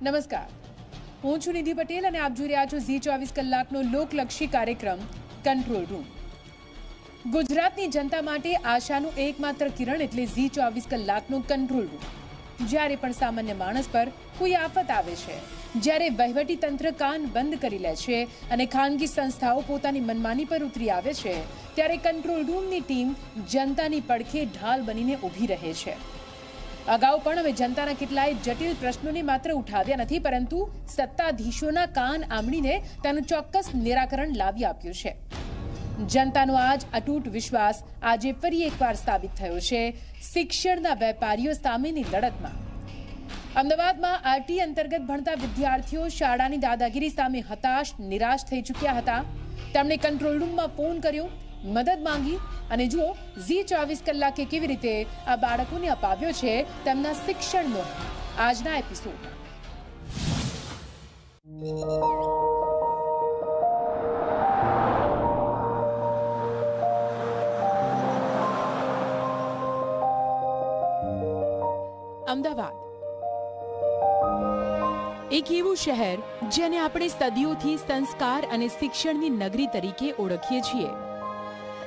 નમસ્કાર, હું છું નિધિ પટેલ અને આપ જોઈ રહ્યા છો ઝી 24 કલાકનો લોકલક્ષી કાર્યક્રમ કંટ્રોલ રૂમ. ગુજરાતની જનતા માટે આશાનું એકમાત્ર કિરણ એટલે ઝી 24 કલાકનો કંટ્રોલ રૂમ. જ્યારે પણ સામાન્ય માણસ પર કોઈ આફત આવે છે, જ્યારે વહીવટી તંત્ર કાન બંધ કરી લે છે અને ખાનગી સંસ્થાઓ પોતાની મનમાની પર ઉતરી આવે છે, ત્યારે કંટ્રોલ રૂમની ટીમ જનતાની પડખે ઢાલ બનીને ઊભી રહે છે. અગાઉ પણ અમે જનતાના કેટલાય જટિલ પ્રશ્નોને માત્ર ઉઠાવ્યા નથી, પરંતુ સત્તાધીશોના કાન આંબળીને તેનું ચોક્કસ નિરાકરણ લાવી આપ્યું છે. જનતાનો આજ અતૂટ વિશ્વાસ આજે ફરી એકવાર સાબિત થયો છે શિક્ષણના વેપારીઓ સામેની લડતમાં. અમદાવાદમાં આરટી અંતર્ગત ભણતા વિદ્યાર્થીઓ શાળાની દાદાગીરી સામે હતાશ નિરાશ થઈ ચૂક્યા હતા. તેમણે કંટ્રોલ રૂમમાં ફોન કર્યો, મદદ માંગી અને જુઓ ઝી 24 કલાકે કેવી રીતે આ બાળકોને અપાવ્યો છે તેમના શિક્ષણનો આજના એપિસોડમાં. અમદાવાદ એક એવું શહેર જેને આપણે સદીઓથી સંસ્કાર અને શિક્ષણની નગરી તરીકે ઓળખીએ છીએ.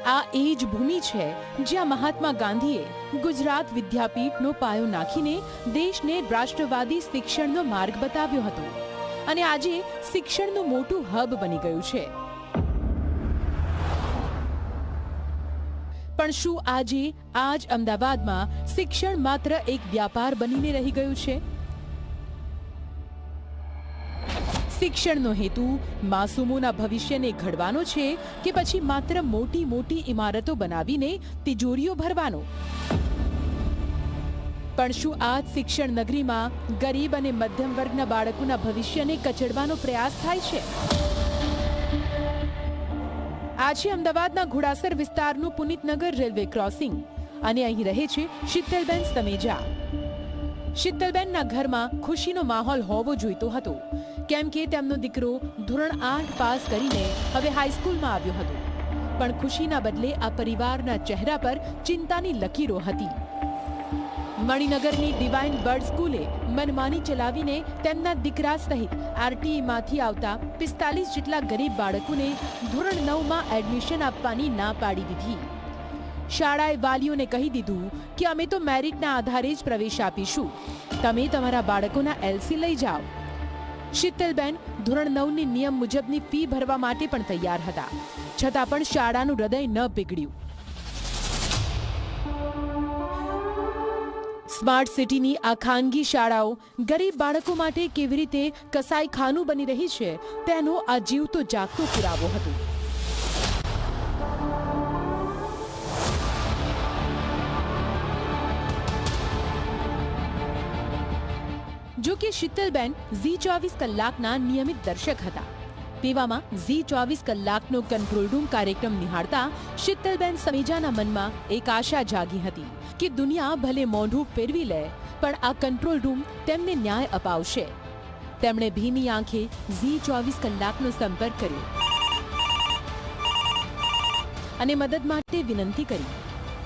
આ એ જ ભૂમિ છે જ્યાં મહાત્મા ગાંધીએ ગુજરાત વિદ્યાપીઠનો પાયો નાખીને દેશને રાષ્ટ્રવાદી શિક્ષણનો માર્ગ બતાવ્યો હતો અને આજે શિક્ષણનું મોટું હબ બની ગયું છે. પણ શું આજે આ જ અમદાવાદમાં શિક્ષણ માત્ર એક વ્યાપાર બનીને રહી ગયું છે? શિક્ષણનો હેતુ માસૂમોના ભવિષ્યને ઘડવાનો છે કે પછી માત્ર મોટી મોટી ઇમારતો બનાવીને તિજોરીઓ ભરવાનો? પણ શું આ શિક્ષણ નગરીમાં ગરીબ અને મધ્યમ વર્ગના બાળકોના ભવિષ્યને કચડવાનો પ્રયાસ થાય છે? આ છે અમદાવાદના ઘોડાસર વિસ્તારનું પુનિતનગર રેલવે ક્રોસિંગ અને અહીં રહે છે શીતલબેન સમેજા. શીતલબેનના ઘરમાં ખુશીનો માહોલ હોવો જોઈતો હતો, કેમ કે તેમનો દીકરો ધોરણ 8 પાસ કરીને હવે હાઈસ્કૂલમાં આવ્યો હતો. પણ ખુશીના બદલે આ પરિવારના ચહેરા પર ચિંતાની લકીરો હતી. મણિનગરની ડિવાઇન બર્ડ સ્કૂલે મનમાની ચલાવીને તેમના દીકરા સહિત આરટીઈમાંથી આવતા 45 જેટલા ગરીબ બાળકોને ધોરણ 9માં એડમિશન આપવાની ના પાડી દીધી. શાળાએ વાલીઓને કહી દીધું કે અમે તો મેરિટના આધારે જ પ્રવેશ આપીશું, તમે તમારા બાળકોના એલસી લઈ જાઓ. શીતલબેન ધોરણ 9ની નિયમ મુજબની ફી ભરવા માટે પણ તૈયાર હતા, છતાં પણ શાળાનું હૃદય ન પીગળ્યું. સ્માર્ટ સિટીની આ ખાનગી શાળાઓ ગરીબ બાળકો માટે કેવી રીતે કસાઈખાનું બની રહી છે તેનો આ જીવતો જાગતો પુરાવો હતો. જો કે શીતલબેન ઝી 24 કલાકના નિયમિત દર્શક હતા. તેવામાં ઝી 24 કલાકનો કંટ્રોલ રૂમ કાર્યક્રમ નિહાળતા શીતલબેન સમેજાના મનમાં એક આશા જાગી હતી કે દુનિયા ભલે મોઢું ફેરવી લે, પણ આ કંટ્રોલ રૂમ તેમને ન્યાય અપાવશે. તેમણે ભીની આંખે ઝી 24 કલાકનો સંપર્ક કર્યો અને મદદ માટે વિનંતી કરી.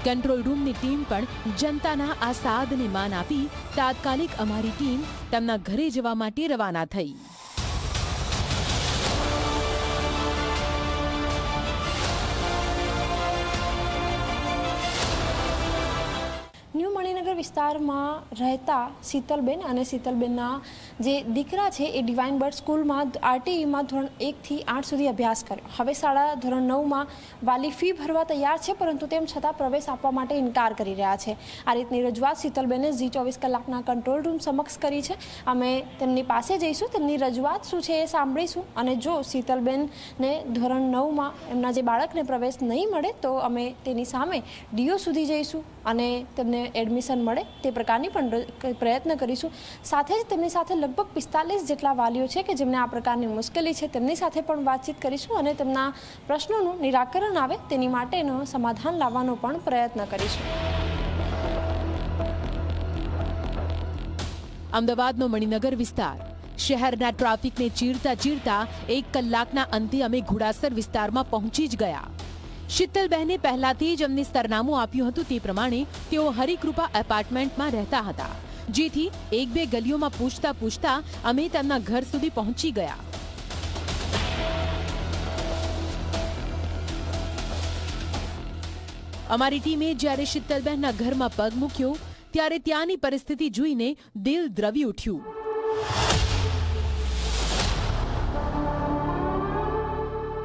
કંટ્રોલ રૂમની ટીમ પણ જનતાના આ સાદને માન આપી તાત્કાલિક અમારી ટીમ તેમના ઘરે જવા માટે રવાના થઈ. ન્યૂ મણિનગર વિસ્તારમાં રહેતા શીતલબેન અને શીતલબેનના જે દીકરા છે એ ડિવાઇન બર્ડ સ્કૂલમાં આરટીઈમાં ધોરણ 1થી 8 સુધી અભ્યાસ કર્યો. હવે શાળા ધોરણ 9માં વાલી ફી ભરવા તૈયાર છે, પરંતુ તેમ છતાં પ્રવેશ આપવા માટે ઇનકાર કરી રહ્યા છે. આ રીતની રજૂઆત શીતલબેને ઝી 24 કલાકના કંટ્રોલ રૂમ સમક્ષ કરી છે. અમે તેમની પાસે જઈશું, તેમની રજૂઆત શું છે એ સાંભળીશું અને જો શીતલબેનને ધોરણ 9માં એમના જે બાળકને પ્રવેશ નહીં મળે તો અમે તેની સામે ડીઓ સુધી જઈશું અને તેમને એડમિશન મળે તે પ્રકારની પણ પ્રયત્ન કરીશું. સાથે જ તેમની સાથે લગભગ 45 જેટલા વાલીઓ છે કે જેમને આ પ્રકારની મુશ્કેલી છે, તેમની સાથે પણ વાતચીત કરીશું અને તેમના પ્રશ્નોનું નિરાકરણ આવે તેની માટેનો સમાધાન લાવવાનો પણ પ્રયત્ન કરીશું. અમદાવાદનો મણિનગર વિસ્તાર શહેરના ટ્રાફિકને ચીરતા ચીરતા 1 કલાકના અંતે અમે ઘોડાસર વિસ્તારમાં પહોંચી જ ગયા. શીતલબહેને પહેલાથી જ અમને સરનામું આપ્યું હતું તે પ્રમાણે તેઓ હરિકૃપા એપાર્ટમેન્ટમાં રહેતા હતા. જેથી એક બે ગલીઓમાં પૂછતા પૂછતા અમે તેમના ઘર સુધી પહોંચી ગયા. અમારી ટીમે જ્યારે શીતલબેનના ઘરમાં પગ મૂક્યો ત્યારે ત્યાંની પરિસ્થિતિ જોઈને દિલ દ્રવી ઉઠ્યું.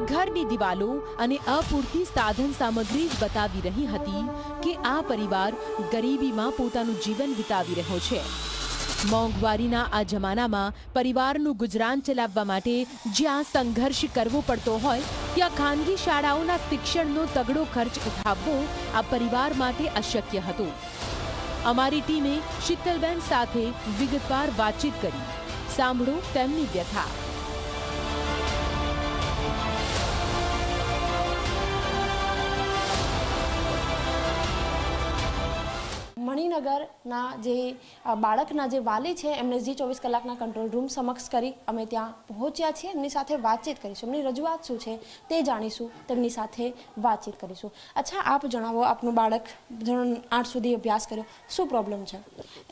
ઘરની દિવાલો અને અપૂરતી સાધન સામગ્રી જ બતાવી રહી હતી કે આ પરિવાર ગરીબીમાં પોતાનું જીવન વિતાવી રહ્યો છે. મોંઘવારીના આ જમાનામાં પરિવારનું ગુજરાન ચલાવવા માટે જ્યાં સંઘર્ષ કરવો પડતો હોય ત્યાં ખાનગી શાળાઓના શિક્ષણનો તગડો ખર્ચ ઉઠાવવો આ પરિવાર માટે અશક્ય હતો. અમારી ટીમે શીતલબેન સાથે વિગતવાર વાતચીત કરી. સાંભળો તેમની વ્યથા. મણિનગરના જે બાળકના જે વાલી છે એમને ઝી 24 કલાકના કંટ્રોલ રૂમ સમક્ષ કરી અમે ત્યાં પહોંચ્યા છીએ. એમની સાથે વાતચીત કરીશું, એમની રજૂઆત શું છે તે જાણીશું, તેમની સાથે વાતચીત કરીશું. અચ્છા, આપ જણાવો, આપનું બાળક ધોરણ 8 સુધી અભ્યાસ કર્યો, શું પ્રોબ્લેમ છે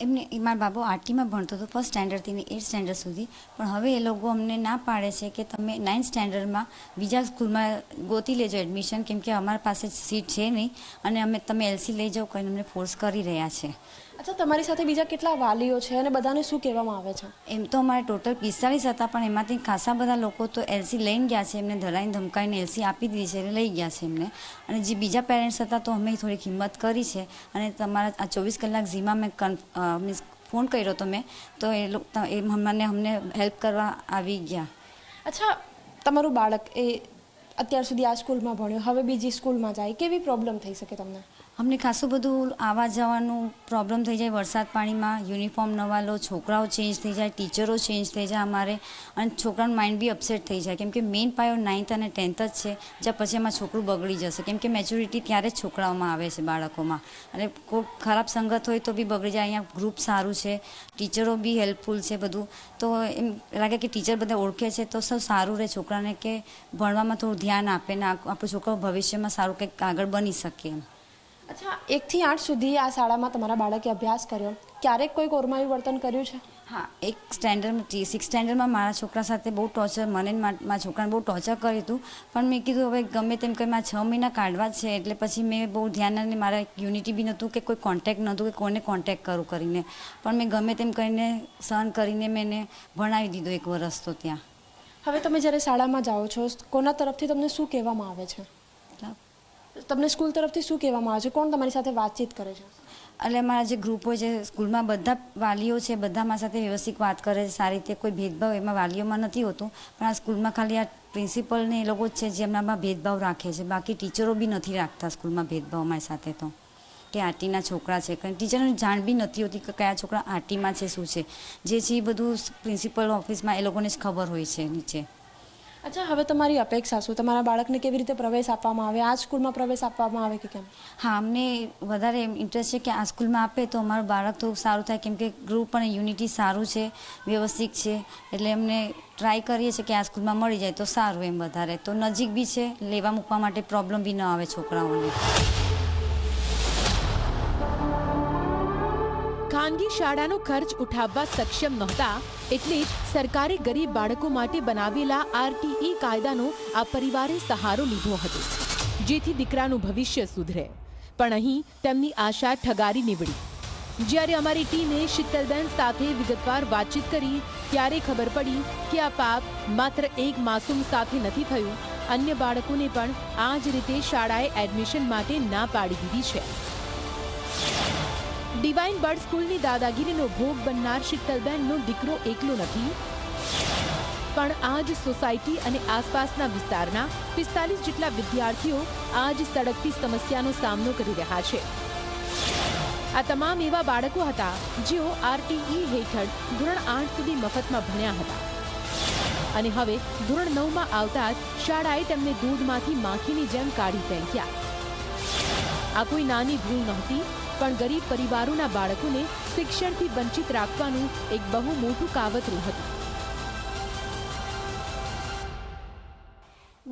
એમને? મારો બાબો આરટીમાં ભણતો હતો, 1st સ્ટેન્ડર્ડથી 8th સ્ટેન્ડર્ડ સુધી, પણ હવે એ લોકો અમને ના પાડે છે કે તમે 9th સ્ટેન્ડર્ડમાં બીજા સ્કૂલમાં ગોતી લેજો એડમિશન, કેમ કે અમારી પાસે સીટ છે નહીં અને અમે તમે એલસી લઈ જાઓ કહીને અમને ફોર્સ કરી રહ્યા છે. અચ્છા, તમારી સાથે બીજા કેટલા વાલીઓ છે અને બધાને શું કહેવામાં આવે છે? એમ તો અમારે ટોટલ 45 હતા, પણ એમાંથી ખાસા બધા લોકો તો એલસી લઈને ગયા છે, એમને ધરાઈને ધમકાઈને એલસી આપી દીધી છે, લઈ ગયા છે એમને. અને જે બીજા પેરેન્ટ્સ હતા તો અમે થોડીક હિંમત કરી છે અને તમારા આ 24 કલાક ઝીમાં મેં ફોન કર્યો હતો મેં, તો એ લોકો અમને હેલ્પ કરવા આવી ગયા. અચ્છા, તમારું બાળક એ અત્યાર સુધી આ સ્કૂલમાં ભણ્યો, હવે બીજી સ્કૂલમાં જાય, કેવી પ્રોબ્લેમ થઈ શકે તમને? અમને ખાસું બધું આવવા જવાનું પ્રોબ્લેમ થઈ જાય. વરસાદ પાણીમાં યુનિફોર્મ નવા લો, છોકરાઓ ચેન્જ થઈ જાય, ટીચરો ચેન્જ થઈ જાય અમારે, અને છોકરાનું માઇન્ડ બી અપસેટ થઈ જાય, કેમ કે મેઇન પાયો 9th અને 10th જ છે, જ્યાં પછી એમાં છોકરું બગડી જશે, કેમ કે મેચ્યોરિટી ત્યારે જ છોકરાઓમાં આવે છે બાળકોમાં, અને કોઈ ખરાબ સંગત હોય તો બી બગડી જાય. અહીંયા ગ્રુપ સારું છે, ટીચરો બી હેલ્પફુલ છે બધું, તો એમ લાગે કે ટીચર બધા ઓળખે છે તો સૌ સારું રહે છોકરાને, કે ભણવામાં થોડું ધ્યાન આપે ને આપણું છોકરો ભવિષ્યમાં સારું કંઈક આગળ બની શકે એમ. અચ્છા, 1 થી 8 સુધી આ શાળામાં તમારા બાળકે અભ્યાસ કર્યો, ક્યારેક કોઈ કોરમાયું વર્તન કર્યું છે? હા, એક સ્ટેન્ડર્ડ 6th સ્ટેન્ડર્ડમાં મારા છોકરા સાથે બહુ ટોર્ચર, મને મારા છોકરાને બહુ ટોર્ચર કર્યું હતું, પણ મેં કીધું હવે ગમે તેમ કંઈ મારા 6 મહિના કાઢવા જ છે, એટલે પછી મેં બહુ ધ્યાન અને મારા યુનિટી બી નહોતું કે કોઈ કોન્ટેક્ટ નહોતું કે કોને કોન્ટેક્ટ કરું કરીને, પણ મેં ગમે તેમ કરીને સહન કરીને મેં એને ભણાવી દીધો 1 વર્ષ તો ત્યાં. હવે તમે જ્યારે શાળામાં જાઓ છો, કોના તરફથી તમને શું કહેવામાં આવે છે? તમને સ્કૂલ તરફથી શું કહેવામાં આવે છે? કોણ તમારી સાથે વાતચીત કરે છે? એટલે અમારા જે ગ્રુપ હોય છે સ્કૂલમાં, બધા વાલીઓ છે, બધા મારી સાથે વ્યવસ્થિત વાત કરે છે સારી રીતે, કોઈ ભેદભાવ એમાં વાલીઓમાં નથી હોતું, પણ આ સ્કૂલમાં ખાલી આ પ્રિન્સિપલ ને એ લોકો જ છે જે એમનામાં ભેદભાવ રાખે છે, બાકી ટીચરો બી નથી રાખતા સ્કૂલમાં ભેદભાવ અમારી સાથે, તો કે આરટીના છોકરા છે, કંઈ ટીચરને જાણ બી નથી હોતી કે કયા છોકરા આરટીમાં છે, શું છે, જે છે એ બધું પ્રિન્સિપલ ઓફિસમાં એ લોકોને જ ખબર હોય છે નીચે. અચ્છા, હવે તમારી અપેક્ષા શું? તમારા બાળકને કેવી રીતે પ્રવેશ આપવામાં આવે? આ સ્કૂલમાં પ્રવેશ આપવામાં આવે કે કેમ? હા, અમને વધારે ઇન્ટરેસ્ટ છે કે આ સ્કૂલમાં આપે તો અમારું બાળક તો સારું થાય, કેમ કે ગ્રુપ અને યુનિટી સારું છે, વ્યવસ્થિત છે, એટલે અમને ટ્રાય કરીએ છીએ કે આ સ્કૂલમાં મળી જાય તો સારું એમ. વધારે તો નજીક બી છે, લેવા મૂકવા માટે પ્રોબ્લેમ બી ન આવે છોકરાઓને. ખાનગી શાળાનો ખર્ચ ઉઠાવવા સક્ષમ નહોતા એટલે જ સરકારે ગરીબ બાળકો માટે બનાવેલા આરટીઈ કાયદાનો આ પરિવારે સહારો લીધો હતો, જેથી દીકરાનું ભવિષ્ય સુધરે. પણ અહીં તેમની આશા ઠગારી નીવડી. જ્યારે અમારી ટીમે શીતલબેન સાથે વિગતવાર વાતચીત કરી ત્યારે ખબર પડી કે આ પાપ માત્ર એક માસૂમ સાથે નથી થયું, અન્ય બાળકોને પણ આ જ રીતે શાળાએ એડમિશન માટે ના પાડી દીધી છે. ડિવાઇન બર્ડ સ્કૂલની દાદાગીરીનો ભોગ બનનાર શીતલબેનનો દીકરો એકલો નથી, પણ આ જ સોસાયટી અને આસપાસના વિસ્તારના 45 જેટલા વિદ્યાર્થીઓ આ જ સળગતી સમસ્યાનો સામનો કરી રહ્યા છે. આ તમામ એવા બાળકો હતા જેઓ આરટીઈ હેઠળ ધોરણ 8 સુધી મફતમાં ભણ્યા હતા અને હવે ધોરણ 9માં આવતા જ શાળાએ તેમને દૂધમાંથી માખીની જેમ કાઢી ફેંક્યા. આ કોઈ નાની ભૂલ નહોતી, પણ ગરીબ પરિવારોના બાળકોને શિક્ષણથી વંચિત રાખવાનું એક બહુ મોટું કાવતરું હતું.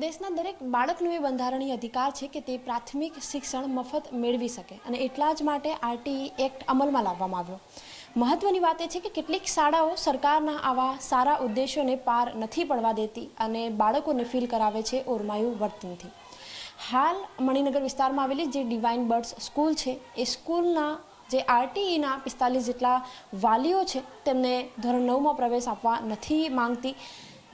દેશના દરેક બાળકનો એ બંધારણીય અધિકાર છે કે તે પ્રાથમિક શિક્ષણ મફત મેળવી શકે, અને એટલા જ માટે આરટીઈ એક્ટ અમલમાં લાવવામાં આવ્યો. મહત્વની વાત એ છે કે કેટલીક શાળાઓ સરકારના આવા સારા ઉદ્દેશોને પાર નથી પડવા દેતી અને બાળકોને ફીલ કરાવે છે ઓરમાયું વર્તનથી. હાલ મણિનગર વિસ્તારમાં આવેલી જે ડિવાઇન બર્ડ્સ સ્કૂલ છે એ સ્કૂલના જે આરટીઈના 45 જેટલા વાલીઓ છે તેમને ધોરણ 9માં પ્રવેશ આપવા નથી માંગતી.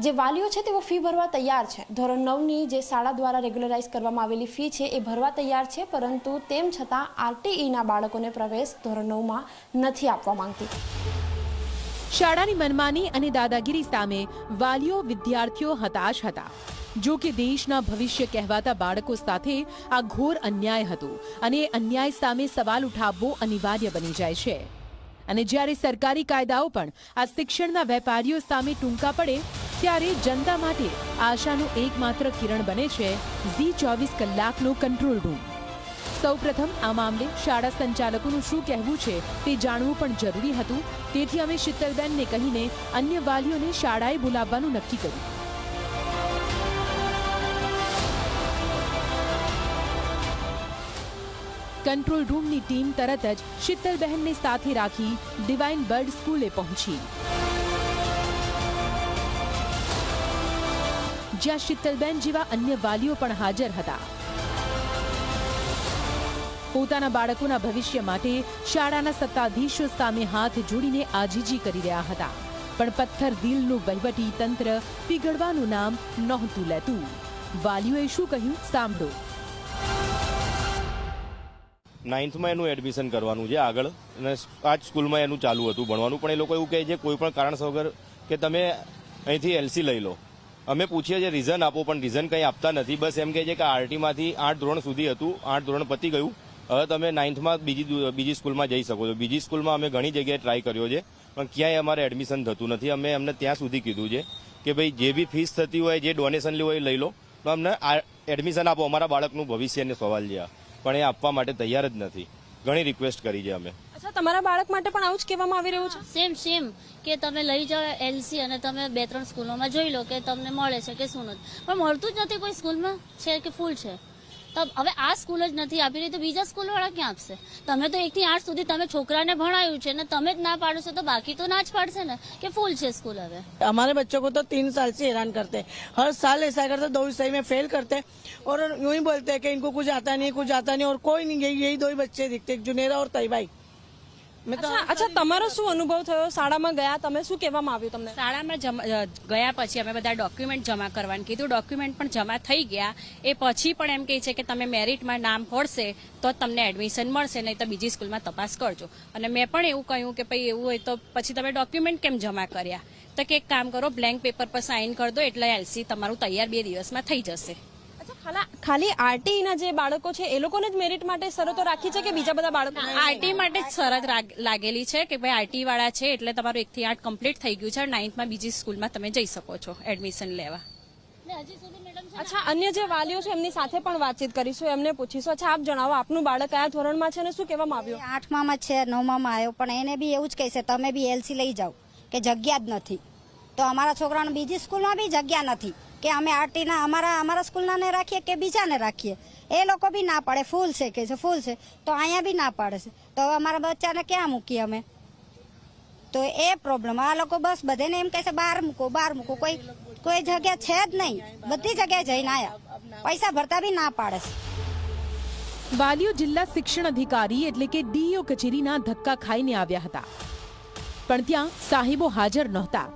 જે વાલીઓ છે તેઓ ફી ભરવા તૈયાર છે. ધોરણ 9ની જે શાળા દ્વારા રેગ્યુલરાઇઝ કરવામાં આવેલી ફી છે એ ભરવા તૈયાર છે, પરંતુ તેમ છતાં આરટીઈના બાળકોને પ્રવેશ ધોરણ 9માં નથી આપવા માંગતી. શાળાની મનમાની અને દાદાગીરી સામે વાલીઓ વિદ્યાર્થીઓ હતાશ હતા. જો કે દેશના ભવિષ્ય કહેવાતા બાળકો સાથે આ ઘોર અન્યાય હતો અને એ અન્યાય સામે સવાલ ઉઠાવવો અનિવાર્ય બની જાય છે. અને જ્યારે સરકારી કાયદાઓ પણ આ શિક્ષણના વેપારીઓ સામે ટૂંકા પડે ત્યારે જનતા માટે આશાનું એકમાત્ર કિરણ બને છે ઝી 24 કલાકનો કંટ્રોલ રૂમ. સૌપ્રથમ આ મામલે શાળા સંચાલકોનું શું કહેવું છે તે જાણવું પણ જરૂરી હતું. તેથી અમે શીતલબેનને કહીને અન્ય વાલીઓને શાળાએ બોલાવવાનું નક્કી કર્યું. કંટ્રોલ રૂમની ટીમ તરત જ શીતલબહેનને સાથે રાખી ડિવાઇન બર્ડ સ્કૂલે પહોંચી, જ્યાં શીતલબેન જેવા અન્ય વાલીઓ પણ હાજર હતા. પોતાના બાળકોના ભવિષ્ય માટે શાળાના સત્તાધીશો સામે હાથ જોડીને આજીજી કરી રહ્યા હતા, પણ પથ્થર દિલનું વહીવટી તંત્ર પીગળવાનું નામ નહોતું લેતું. વાલીઓએ શું કહ્યું સાંભળો. 9થમાં એનું એડમિશન કરવાનું છે આગળ, અને આ જ સ્કૂલમાં એનું ચાલુ હતું ભણવાનું, પણ એ લોકો એવું કહે છે કોઈ પણ કારણસર વગર કે તમે અહીંથી એલસી લઈ લો. અમે પૂછીએ છીએ રીઝન આપો, પણ રીઝન કંઈ આપતા નથી. બસ એમ કહે છે કે આરટીમાંથી 8 ધોરણ સુધી હતું, 8 ધોરણ પતી ગયું, હવે તમે 9થમાં બીજી સ્કૂલમાં જઈ શકો છો. બીજી સ્કૂલમાં અમે ઘણી જગ્યાએ ટ્રાય કર્યો છે, પણ ક્યાંય અમારે એડમિશન થતું નથી. અમે એમને ત્યાં સુધી કીધું છે કે ભાઈ જે બી ફીસ થતી હોય, જે ડોનેશન લેવું હોય લઈ લો, તો અમને એડમિશન આપો, અમારા બાળકનું ભવિષ્યને સવાલ છે. પણ એ આપવા માટે તૈયાર જ નથી. ઘણી રિક્વેસ્ટ કરી છે અમે. અચ્છા, તમારા બાળક માટે પણ આવું જ કહેવામાં આવી રહ્યું છે? સેમ કે તમે લઈ જાઓ એલસી અને તમે 2-3 સ્કૂલોમાં જોઈ લો કે તમને મળે છે કે શું નથી, પણ મળતું જ નથી. કોઈ સ્કૂલમાં છે કે ફૂલ છે. તો હવે આ સ્કૂલ જ નથી આપી રહી તો બીજા સ્કૂલવાળા ક્યાં આપશે? તમે તો 1 થી 8 સુધી તમે છોકરાને ભણાયું છે ને તમે જ ના પાડો છો, તો બાકી તો ના જ પાડશે ને કે ફૂલ છે स्कूल. હવે हमारे बच्चों को तो 3 साल से हैरान करते हैं, हर साल ऐसा करते, 2 विषय में फेल करते और यूं ही बोलते हैं कि इनको कुछ आता नहीं और कोई नहीं. यही 2 ही बच्चे दिखते, जुनेरा और तैबाई. અચ્છા, તમારો શું અનુભવ થયો? શાળામાં ગયા તમે, શું કહેવામાં આવ્યું તમને? શાળામાં ગયા પછી અમે બધા ડોક્યુમેન્ટ જમા કરવાનું કીધું. ડોક્યુમેન્ટ પણ જમા થઈ ગયા. એ પછી પણ એમ કહે છે કે તમે મેરિટમાં નામ પડશે તો જ તમને એડમિશન મળશે, નહીં તો બીજી સ્કૂલમાં તપાસ કરજો. અને મેં પણ એવું કહ્યું કે ભાઈ એવું હોય તો પછી તમે ડોક્યુમેન્ટ કેમ જમા કર્યા? તો કે એક કામ કરો, બ્લેન્ક પેપર પર સાઇન કરી દો એટલે એલસી તમારું તૈયાર 2 દિવસમાં થઈ જશે. ખાલી આરટીઈના જે બાળકો છે એ લોકોને જ મેરિટ માટે શરતો રાખી છે કે બીજા બધા બાળકો? આરટી માટે જ શરત લાગેલી છે કે ભાઈ આરટી વાળા છે એટલે તમારું 1 થી 8 કમ્પ્લીટ થઈ ગયું છે, 9થમાં બીજી સ્કૂલમાં તમે જઈ શકો છો એડમિશન લેવા. અચ્છા, અન્ય જે વાલીઓ છે એમની સાથે પણ વાતચીત કરીશું, એમને પૂછીશું. અચ્છા, આપ જણાવો, આપનું બાળક કયા ધોરણમાં છે અને શું કહેવામાં આવ્યું? 8માં છે, 9માં આવ્યો, પણ એને બી એવું જ કહે છે તમે બી એલસી લઈ જાઓ કે જગ્યા જ નથી. તો અમારા છોકરાને બીજી સ્કૂલમાં બી જગ્યા નથી કે અમે આરટીના અમારા સ્કૂલના ને રાખીએ કે બીજાને રાખીએ. એ લોકો બી ના પાડે, ફૂલ છે કે છે, ફૂલ છે, તો અહીંયા બી ના પાડે છે. તો અમારા બચ્ચાને ક્યાં મૂકીએ અમે? તો એ પ્રોબ્લેમ. આ લોકો બસ બધાને એમ કહે છે બહાર મૂકો. કોઈ જગ્યા છે જ નહીં, બધી જગ્યાએ જઈને આયા, પૈસા ભરતા બી ના પાડે છે. વાલીઓ જિલ્લા શિક્ષણ અધિકારી એટલે કે ડીઈઓ કચેરીના ધક્કા ખાઈને આવ્યા હતા, પણ ત્યાં સાહેબો હાજર નહોતા.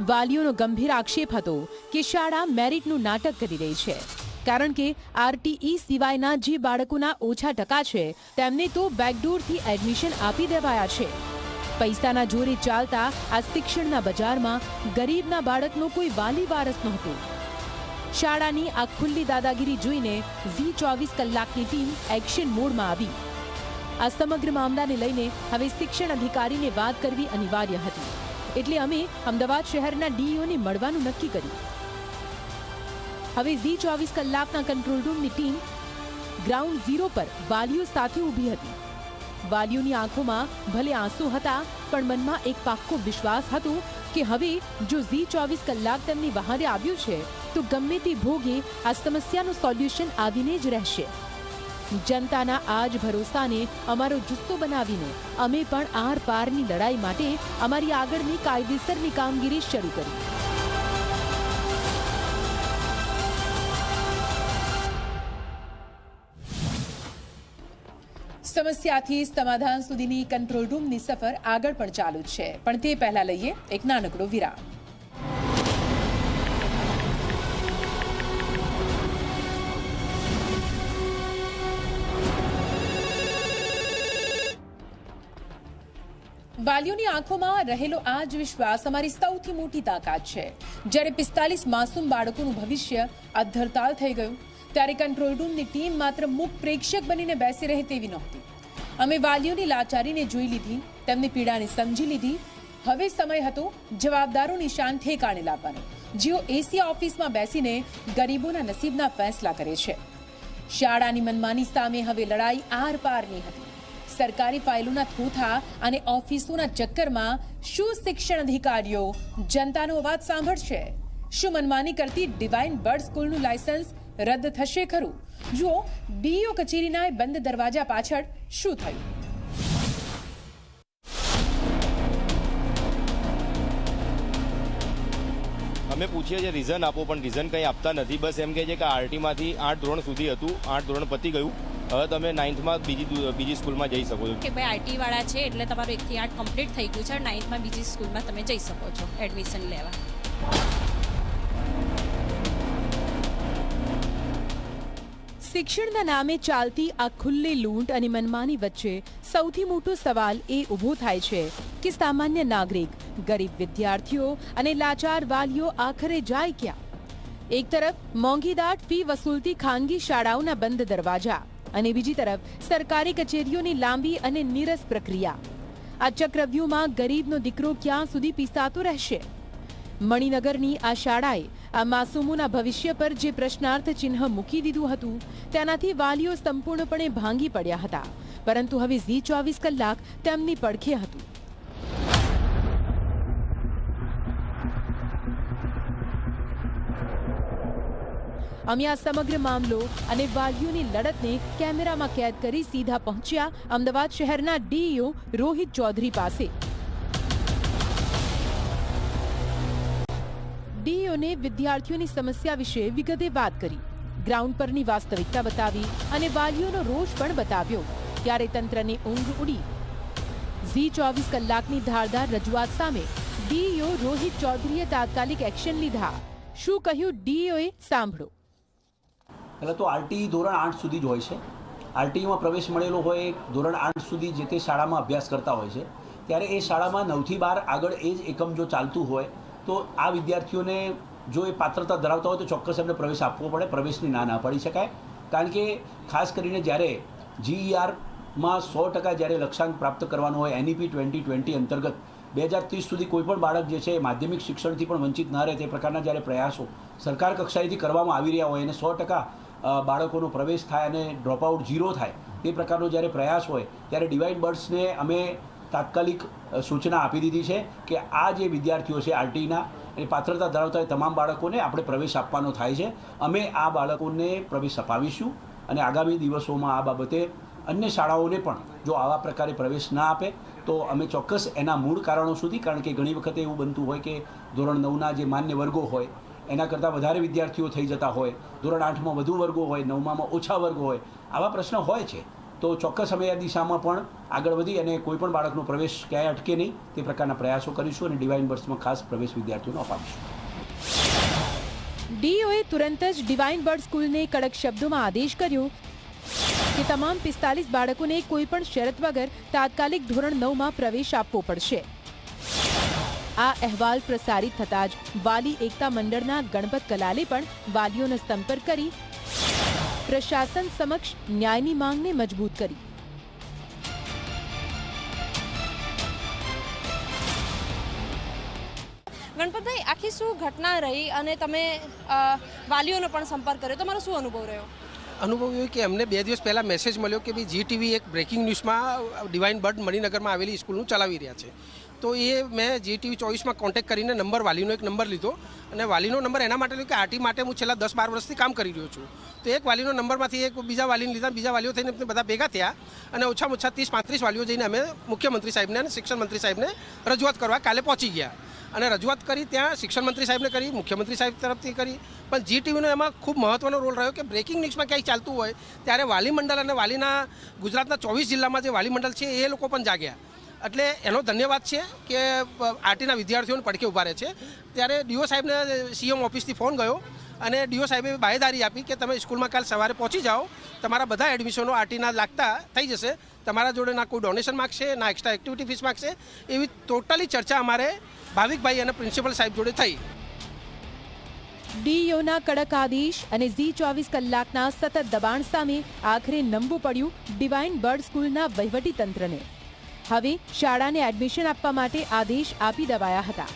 વાલીઓનો ગંભીર આક્ષેપ હતો કે શાળા મેરિટનું નાટક કરી રહી છે, કારણ કે આરટીઈ સિવાયના જે બાળકોના ઓછા ટકા છે તેમને તો બેકડોરથી એડમિશન આપી દેવાયા છે. પૈસાના જોરે ચાલતા આ શિક્ષણના બજારમાં ગરીબના બાળકનો કોઈ વાલી વારસ નહોતો. શાળાની આ ખુલ્લી દાદાગીરી જોઈને ઝી 24 કલાકની ટીમ એક્શન મોડમાં આવી. આ સમગ્ર મામલાને લઈને હવે શિક્ષણ અધિકારીને વાત કરવી અનિવાર્ય હતી, એટલે અમે અમદાવાદ શહેરના ડીઈઓને મળવાનું નક્કી કર્યું. હવે ઝી 24 કલાકના કંટ્રોલ રૂમની ટીમ ગ્રાઉન્ડ ઝીરો પર વાલીઓ સાથે ઊભી હતી. વાલીઓની આંખોમાં ભલે આંસુ હતા, પણ મનમાં એક પાક્કો વિશ્વાસ હતો કે હવે જો ઝી 24 કલાક તેમની વહારે આવ્યું છે તો ગમે તે ભોગે આ સમસ્યાનું સોલ્યુશન આવીને જ રહેશે. જનતાના આ જ ભરોસાને અમારો જુસ્સો બનાવીને અમે પણ આર પારની લડાઈ માટે અમારી આગળની કાયદેસરની કામગીરી શરૂ કરી. સમસ્યાથી સમાધાન સુધીની કંટ્રોલ રૂમની સફર આગળ પણ ચાલુ છે, પણ તે પહેલા લઈએ એક નાનકડો વિરામ. વાલીઓની આંખોમાં રહેલો આ જ વિશ્વાસ અમારી સૌથી મોટી તાકાત છે. જ્યારે 45 માસૂમ બાળકોનું ભવિષ્ય અધ્ધરતાલ થઈ ગયું ત્યારે કંટ્રોલ રૂમની ટીમ માત્ર મૂક પ્રેક્ષક બનીને બેસી રહે તેવી નહોતી. અમે વાલીઓની લાચારીને જોઈ લીધી, તેમની પીડાને સમજી લીધી. હવે સમય હતો જવાબદારોની શાન ઠેકાણે લાવવાનો, જેઓ એસી ઓફિસમાં બેસીને ગરીબોના નસીબના ફેસલા કરે છે. શાળાની મનમાની સામે હવે લડાઈ આર પારની હતી. સરકારી ફાઇલોના થોથા અને ઓફિસોના ચક્કરમાં શું શિક્ષણ અધિકારીઓ જનતાનો અવાજ સાંભળશે? શું મનમાની કરતી ડિવાઇન બર્ડ સ્કૂલનું લાયસન્સ રદ થશે ખરું? જુઓ ડીઈઓ કચેરીના બંધ દરવાજા પાછળ શું થયું. અમે પૂછીએ છીએ રીઝન આપો, પણ રીઝન કંઈ આપતા નથી. બસ એમ કહે છે કે આરટીમાંથી 8 ધોરણ સુધી હતું, 8 ધોરણ પતી ગયું, હવે તમે 9થમાં બીજી સ્કૂલમાં જઈ શકો છો. કે ભાઈ આરટી વાળા છે એટલે તમારું 1 થી 8 કમ્પ્લીટ થઈ ગયું છે, 9થમાં બીજી સ્કૂલમાં તમે જઈ શકો છો એડમિશન લેવા. શિક્ષણના નામે ચાલતી આ ખુલ્લી લૂંટ અને મનમાની વચ્ચે સૌથી મોટો સવાલ એ ઊભો થાય છે કે સામાન્ય નાગરિક, ગરીબ વિદ્યાર્થીઓ અને લાચાર વાલીઓ આખરે જાય ક્યાં? એક તરફ મોંઘીદાટ ફી વસૂલતી ખાનગી શાળાઓના બંધ દરવાજા અને બીજી તરફ સરકારી કચેરીઓની લાંબી અને નીરસ પ્રક્રિયા. આ ચક્રવ્યૂહમાં ગરીબનો દીકરો ક્યાં સુધી પીસાતો રહેશે? મણિનગરની આ શાળાએ આ માસૂમોના ભવિષ્ય પર જે પ્રશ્નાર્થ ચિહ્ન મૂકી દીધું હતું તેનાથી વાલીઓ સંપૂર્ણપણે ભાંગી પડ્યા હતા, પરંતુ હવે ઝી 24 કલાક તેમની પડખે હતું. અમે આ સમગ્ર મામલો અને વાલીઓની લડતને કેમેરામાં કેદ કરી સીધા પહોંચ્યા અમદાવાદ શહેરના ડીઈઓ રોહિત ચૌધરી પાસે. ડીઈઓને વિદ્યાર્થીઓની સમસ્યા વિશે વિગતે વાત કરી, ગ્રાઉન્ડ પરની વાસ્તવિકતા બતાવી અને વાલીઓનો રોષ પણ બતાવ્યો. ત્યારે તંત્રની ઊંઘ ઉડી. ઝી 24 કલાકની ધારદાર રજૂઆત સામે ડીઈઓ રોહિત ચૌધરીએ તાત્કાલિક એક્શન લીધા. શું કહ્યું ડીઈઓએ સાંભળો. પહેલાં તો આરટી ધોરણ 8 સુધી જ હોય છે. આરટીમાં પ્રવેશ મળેલો હોય ધોરણ 8 સુધી જે તે શાળામાં અભ્યાસ કરતા હોય છે, ત્યારે એ શાળામાં 9 થી 12 આગળ એ જ એકમ જો ચાલતું હોય તો આ વિદ્યાર્થીઓને જો એ પાત્રતા ધરાવતા હોય તો ચોક્કસ એમને પ્રવેશ આપવો પડે. પ્રવેશની ના પાડી શકાય, કારણ કે ખાસ કરીને જ્યારે જીઈઆરમાં 100% જ્યારે લક્ષ્યાંક પ્રાપ્ત કરવાનો હોય એનઈપી 2020 અંતર્ગત 2030 સુધી કોઈ પણ બાળક જે છે માધ્યમિક શિક્ષણથી પણ વંચિત ન રહે તે પ્રકારના જ્યારે પ્રયાસો સરકાર કક્ષાએથી કરવામાં આવી રહ્યા હોય અને 100% બાળકોનો પ્રવેશ થાય અને ડ્રોપઆઉટ 0 થાય તે પ્રકારનો જ્યારે પ્રયાસ હોય ત્યારે ડિવાઇન બર્ડ્સને અમે તાત્કાલિક સૂચના આપી દીધી છે કે આ જે વિદ્યાર્થીઓ છે આરટીના એ પાત્રતા ધરાવતા તમામ બાળકોને આપણે પ્રવેશ આપવાનો થાય છે. અમે આ બાળકોને પ્રવેશ અપાવીશું અને આગામી દિવસોમાં આ બાબતે અન્ય શાળાઓને પણ જો આવા પ્રકારે પ્રવેશ ના આપે તો અમે ચોક્કસ એના મૂળ કારણો સુધી, કારણ કે ઘણી વખતે એવું બનતું હોય કે ધોરણ 9ના જે માન્ય વર્ગો હોય એના કરતાં વધારે વિદ્યાર્થીઓ થઈ જતા હોય, ધોરણ 8માં વધુ વર્ગો હોય, 9માં ઓછા વર્ગો હોય, આવા પ્રશ્ન હોય છે. તો ચોક્કસ અમે આ દિશામાં પણ આગળ વધી અને કોઈ પણ બાળકનો પ્રવેશ ક્યાંય અટકે નહીં તે પ્રકારના પ્રયાસો કરીશું અને ડિવાઇન બર્ડ્સમાં ખાસ પ્રવેશ વિદ્યાર્થીઓને અપાવીશું. ડીઈઓએ તુરંત જ ડિવાઇન બર્ડ સ્કૂલને કડક શબ્દોમાં આદેશ કર્યો કે તમામ 45 બાળકોને કોઈ પણ શરત વગર તાત્કાલિક ધોરણ 9માં પ્રવેશ આપવો પડશે. આ અહેવાલ પ્રસારિત થતાં જ વાલી એકતા મંડળના ગણપત કલાલે પણ વાલીઓનો સંપર્ક કરી પ્રશાસન સમક્ષ ન્યાયની માંગને મજબૂત કરી. ગણપતભાઈ, આખી શું ઘટના રહી અને તમે વાલીઓનો પણ સંપર્ક કર્યો, તમારો શું અનુભવ રહ્યો? અનુભવ એ કે અમને 2 દિવસ પહેલાં મેસેજ મળ્યો કે ભાઈ જી ટીવી એક બ્રેકિંગ ન્યૂઝમાં ડિવાઇન બર્ડ મણિનગરમાં આવેલી સ્કૂલનું ચલાવી રહ્યા છે. તો એ મેં GTV 24માં કોન્ટેક્ટ કરીને વાલીનો એક નંબર લીધો અને વાલીનો નંબર એના માટે લીધો કે આરટી માટે હું છેલ્લા 10-12 વર્ષથી કામ કરી રહ્યો છું. તો એક વાલીનો નંબરમાંથી એક બીજા વાલીને લીધા, બીજા વાલીઓ થઈને બધા ભેગા થયા અને ઓછામાં ઓછા 30-35 વાલીઓ જઈને અમે મુખ્યમંત્રી સાહેબને અને શિક્ષણ મંત્રી સાહેબને રજૂઆત કરવા કાલે પહોંચી ગયા અને રજૂઆત કરી ત્યાં શિક્ષણ મંત્રી સાહેબને કરી, મુખ્યમંત્રી સાહેબ તરફથી કરી. પણ GTVનો એમાં ખૂબ મહત્ત્વનો રોલ રહ્યો કે બ્રેકિંગ ન્યૂઝમાં ક્યાંય ચાલતું હોય ત્યારે વાલી મંડળ અને વાલીના ગુજરાતના 24 જિલ્લામાં જે વાલી મંડળ છે એ લોકો પણ જાગ્યા. એટલે એનો ધન્યવાદ છે કે આરટીના વિદ્યાર્થીઓને પડખે ઊભા રહે છે. ત્યારે ડીઓ સાહેબને CM ઓફિસથી ફોન ગયો અને ડીઓ સાહેબે બાહેદારી આપી કે તમે સ્કૂલમાં કાલ સવારે પહોંચી જાઓ, તમારા બધા એડમિશનો આરટીના લાગતા થઈ જશે, તમારા જોડે ના કોઈ ડોનેશન માગશે ના એક્સ્ટ્રા એક્ટિવિટી ફીસ માગશે. એવી ટોટલી ચર્ચા અમારે ભાવિકભાઈ અને પ્રિન્સિપલ સાહેબ જોડે થઈ. ડીઓના કડક આદેશ અને Zee 24 કલાકના સતત દબાણ સામે આખરે નમવું પડ્યું ડિવાઇન બર્ડ સ્કૂલના વહીવટી તંત્રને. હવે શાળાને એડમિશન આપવા માટે આદેશ આપી દેવાયા હતા.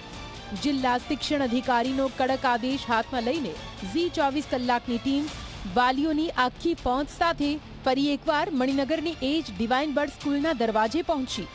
જિલ્લા શિક્ષણ અધિકારીનો કડક આદેશ હાથમાં લઈને Zee 24 કલાકની ટીમ વાલીઓની આખી પહોંચ સાથે ફરી એકવાર મણિનગરની એ જ ડિવાઇન બર્ડ સ્કૂલના દરવાજે પહોંચી.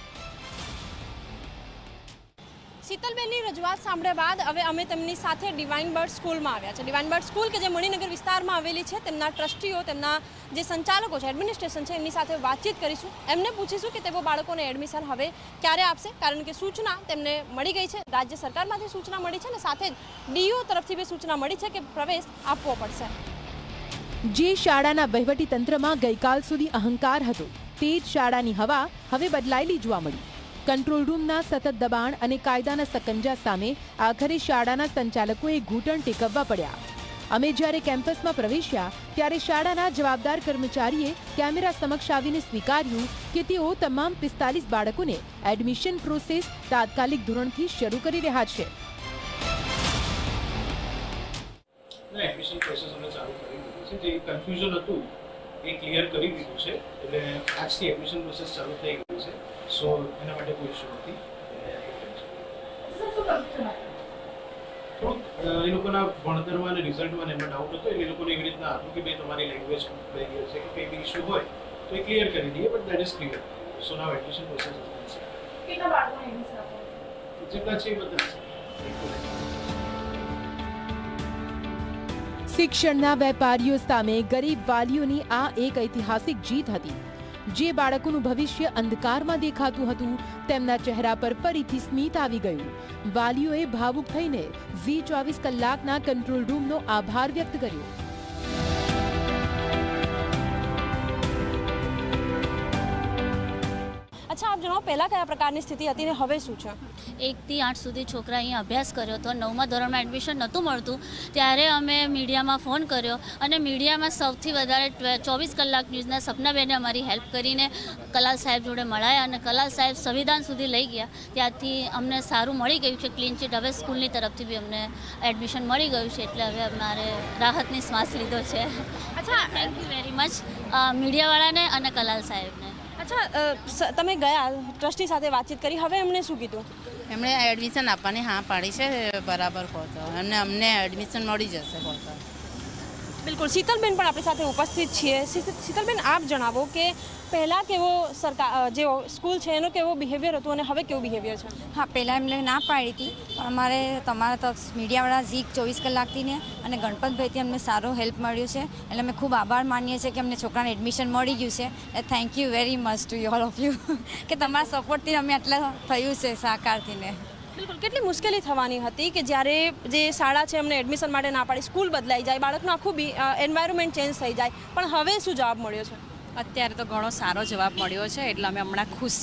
શીતલબેનની રજૂઆત સાંભળ્યા બાદ હવે અમે તેમની સાથે ડિવાઇન બર્ડ સ્કૂલમાં આવ્યા છે. ડિવાઇન બર્ડ સ્કૂલ કે જે મણિનગર વિસ્તારમાં આવેલી છે, તેમના ટ્રસ્ટીઓ, તેમના જે સંચાલકો છે, એડમિનિસ્ટ્રેશન છે, એમની સાથે વાતચીત કરીશું. એમને પૂછીશું કે તેઓ બાળકોને એડમિશન હવે ક્યારે આપશે, કારણ કે સૂચના તેમને મળી ગઈ છે, રાજ્ય સરકારમાંથી સૂચના મળી છે અને સાથે જ ડીઓ તરફથી બી સૂચના મળી છે કે પ્રવેશ આપવો પડશે. જે શાળાના વહીવટી તંત્રમાં ગઈકાલ સુધી અહંકાર હતો, તે જ શાળાની હવા હવે બદલાયેલી જોવા મળી. કંટ્રોલ રૂમના સતત દબાણ અને કાયદાના સકંજા સામે આખરે શાળાના સંચાલકોએ ઘૂંટણ ટેકવવા પડ્યા. અમે જ્યારે કેમ્પસમાં પ્રવેશ્યા ત્યારે શાળાના જવાબદાર કર્મચારીએ કેમેરા સમક્ષ આવીને સ્વીકાર્યું કે તેઓ તમામ 45 બાળકોને એડમિશન પ્રોસેસ તાત્કાલિક ધોરણથી શરૂ કરી રહ્યા છે. એડમિશન પ્રોસેસ અમે ચાલુ કરી દીધી છે. જે કન્ફ્યુઝન હતું એ ક્લિયર કરી દીધું છે, એટલે આજથી એડમિશન પ્રોસેસ ચાલુ થઈ ગઈ છે. સો એના માટે કોઈ ઇશ્યુ નથી. થોડુંક એ લોકોના ભણતરમાં અને રિઝલ્ટમાં એમાં ડાઉટ હતો, એટલે એ લોકોને એવી રીતના હતું કે ભાઈ તમારી લેંગ્વેજ બેરિયર છે કે કંઈ બી ઇશ્યુ હોય તો એ ક્લિયર કરી દઈએ, but that is clear. So now admission process કેટલા બાળકોને એડમિશન આપો જેટલા છે એ બધા છે. શિક્ષણના વેપારીઓ સામે ગરીબ વાલીઓની આ એક ઐતિહાસિક જીત હતી. જે બાળકોનું ભવિષ્ય અંધકારમાં દેખાતું હતું, તેમના ચહેરા પર ફરીથી સ્મિત આવી ગયું. વાલીઓએ ભાવુક થઈને Zee 24 કલાકના કંટ્રોલ રૂમનો આભાર વ્યક્ત કર્યો. અચ્છા, આપ જણાવો પહેલા કયા પ્રકારની સ્થિતિ હતી ને હવે શું છે? 1 થી 8 સુધી છોકરા અહીંયા અભ્યાસ કર્યો હતો. 9મા ધોરણમાં એડમિશન નહોતું મળતું ત્યારે અમે મીડિયામાં ફોન કર્યો અને મીડિયામાં સૌથી વધારે 24 કલાક ન્યૂઝના સપનાબેને અમારી હેલ્પ કરીને કલાલ સાહેબ જોડે મળાયા અને કલાલ સાહેબ સંવિધાન સુધી લઈ ગયા. ત્યારથી અમને સારું મળી ગયું છે, ક્લીન ચીટ. હવે સ્કૂલની તરફથી બી અમને એડમિશન મળી ગયું છે, એટલે હવે અમારે રાહતની શ્વાસ લીધો છે. અચ્છા, થેન્ક યુ વેરી મચ મીડિયાવાળાને અને કલાલ સાહેબને. અચ્છા, તમે ગયા ટ્રસ્ટી સાથે વાતચીત કરી, હવે એમણે શું કીધું? એમણે એડમિશન આપવાની હા પાડી છે. બરાબર કહો તો અમને એડમિશન મળી જશે. કહો તો બિલકુલ. શીતલબેન પણ આપણી સાથે ઉપસ્થિત છીએ. શીતલબેન, આપ જણાવો કે પહેલાં કેવો જે સ્કૂલ છે એનો કેવો બિહેવિયર હતું અને હવે કેવું બિહેવિયર છે? હા, પહેલાં એમને ના પાડી હતી, પણ અમારે તમારા તક મીડિયાવાળા Zee 24 કલાકથી ને અને ગણપતભાઈથી અમને સારો હેલ્પ મળ્યો છે, એટલે અમે ખૂબ આભાર માનીએ છીએ કે અમને છોકરાને એડમિશન મળી ગયું છે. Thank you very much to all of you કે તમારા સપોર્ટથી અમે આટલા થયું છે સહકારથી ને. બિલકુલ. કેટલી મુશ્કેલી થવાની હતી કે જ્યારે જે શાળા છે એમને એડમિશન માટે ના પાડી, સ્કૂલ બદલાઈ જાય, બાળકનું આખું એન્વાયરમેન્ટ ચેન્જ થઈ જાય, પણ હવે શું જવાબ મળ્યો છે? અત્યારે તો ઘણો સારો જવાબ મળ્યો છે, એટલે અમે હમણાં ખુશ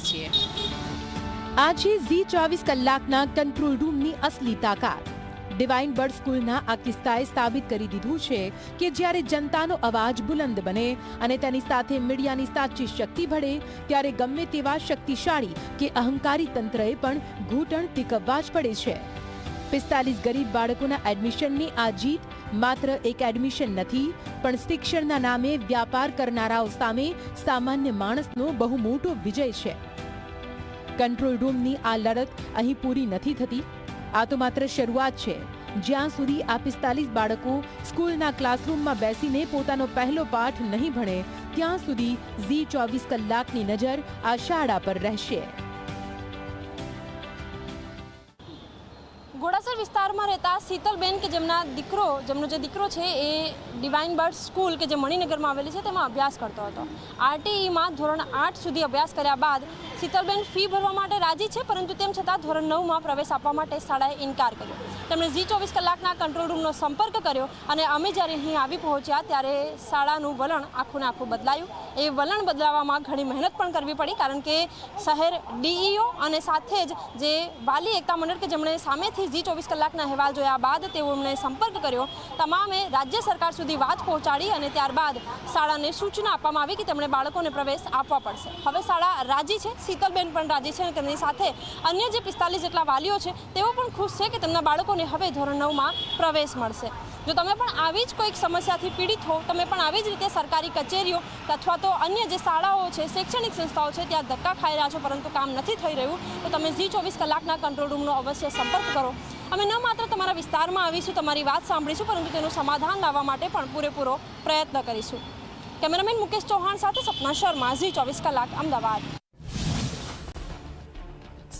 છીએ. આજે Zee 24 કલાકના કંટ્રોલ રૂમની અસલી તાકાત ડિવાઇન બર્ડ સ્કૂલના આ કિસ્સાએ સાબિત કરી દીધું છે કે જ્યારે જનતાનો અવાજ બુલંદ બને અને તેની સાથે મીડિયાની સાચી શક્તિ ભળે, ત્યારે ગમે તેવા શક્તિશાળી કે અહંકારી તંત્રએ પણ ઘૂંટણ ટેકવવા જ પડે છે. 45 ગરીબ બાળકોના એડમિશનની આ જીત માત્ર એક એડમિશન નથી, પણ શિક્ષણના નામે વ્યાપાર કરનારાઓ સામે સામાન્ય માણસનો બહુ મોટો વિજય છે. કંટ્રોલ રૂમની આ લડત અહીં પૂરી નથી થતી. આ તો માત્ર શરૂઆત છે. જ્યાં સુધી આ 45 બાળકો સ્કૂલના ક્લાસરૂમમાં બેસીને પોતાનો પહેલો પાઠ નહીં ભણે, ત્યાં સુધી Zee 24 કલાકની નજર આ શાળા પર રહેશે. વિસ્તારમાં રહેતા શીતલબેન કે જેમનો જે દીકરો છે એ ડિવાઇન બર્ડ સ્કૂલ કે જે મણિનગરમાં આવેલી છે તેમાં અભ્યાસ કરતો હતો. આરટીઈમાં ધોરણ 8 સુધી અભ્યાસ કર્યા બાદ શીતલબેન ફી ભરવા માટે રાજી છે, પરંતુ તેમ છતાં ધોરણ 9માં પ્રવેશ આપવા માટે શાળાએ ઇનકાર કર્યો. તેમણે ઝી 24 કલાકના કંટ્રોલ રૂમનો સંપર્ક કર્યો અને અમે જ્યારે અહીં આવી પહોંચ્યા ત્યારે શાળાનું વલણ આખું ને આખું બદલાયું. એ વલણ બદલાવવામાં ઘણી મહેનત પણ કરવી પડી, કારણ કે શહેર ડીઈઓ અને સાથે જ જે વાલી એકતા મંડળ કે જેમણે સામેથી ઝી 24 કલાકના અહેવાલ જોયા બાદ તેઓને સંપર્ક કર્યો, તમામે રાજ્ય સરકાર સુધી વાત પહોંચાડી અને ત્યારબાદ શાળાને સૂચના આપવામાં આવી કે તેમણે બાળકોને પ્રવેશ આપવા પડશે. હવે શાળા રાજી છે, શીતલબેન પણ રાજી છે અને તેમની સાથે અન્ય જે 45 જેટલા વાલીઓ છે તેઓ પણ ખુશ છે કે તેમના બાળકોને હવે ધોરણ 9માં પ્રવેશ મળશે. જો તમે પણ આવી જ કોઈક સમસ્યાથી પીડિત હો, તમે પણ આવી જ રીતે સરકારી કચેરીઓ અથવા તો અન્ય જે શાળાઓ છે, શૈક્ષણિક સંસ્થાઓ છે ત્યાં ધક્કા ખાઈ રહ્યા છો પરંતુ કામ નથી થઈ રહ્યું, તો તમે ઝી 24 કલાકના કંટ્રોલ રૂમનો અવશ્ય સંપર્ક કરો. અમે ન માત્ર તમારા વિસ્તારમાં આવીશું, તમારી વાત સાંભળીશું, પરંતુ તેનું સમાધાન લાવવા માટે પણ પૂરેપૂરો પ્રયત્ન કરીશું. કેમેરામેન મુકેશ ચૌહાણ સાથે સપના શર્મા, ઝી 24 કલાક, અમદાવાદ.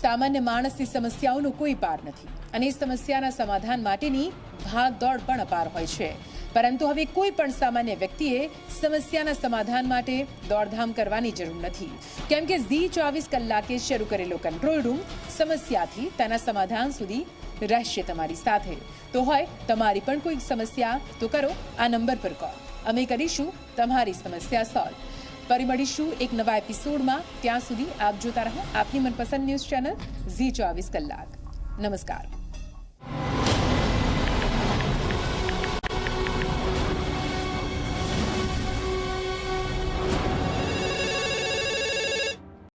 સામાન્ય માણસની સમસ્યાઓનો કોઈ પાર નથી અને સમસ્યાના સમાધાન માટેની ભાગદોડ પણ અપાર હોય છે, પરંતુ હવે કોઈ પણ સામાન્ય વ્યક્તિએ સમસ્યાના સમાધાન માટે દોડધામ કરવાની જરૂર નથી, કેમ કે ઝી 24 કલાકે શરૂ કરેલો કંટ્રોલ રૂમ સમસ્યાથી તેના સમાધાન સુધી રહેશે તમારી સાથે. તો હોય તમારી પણ કોઈ સમસ્યા તો કરો આ નંબર પર કોલ, અમે કરીશું તમારી સમસ્યા સોલ્વ. ફરી મળીશું એક નવા એપિસોડમાં. ત્યાં સુધી આપ જોતા રહો આપની મનપસંદ ન્યૂઝ ચેનલ ઝી 24 કલાક. નમસ્કાર.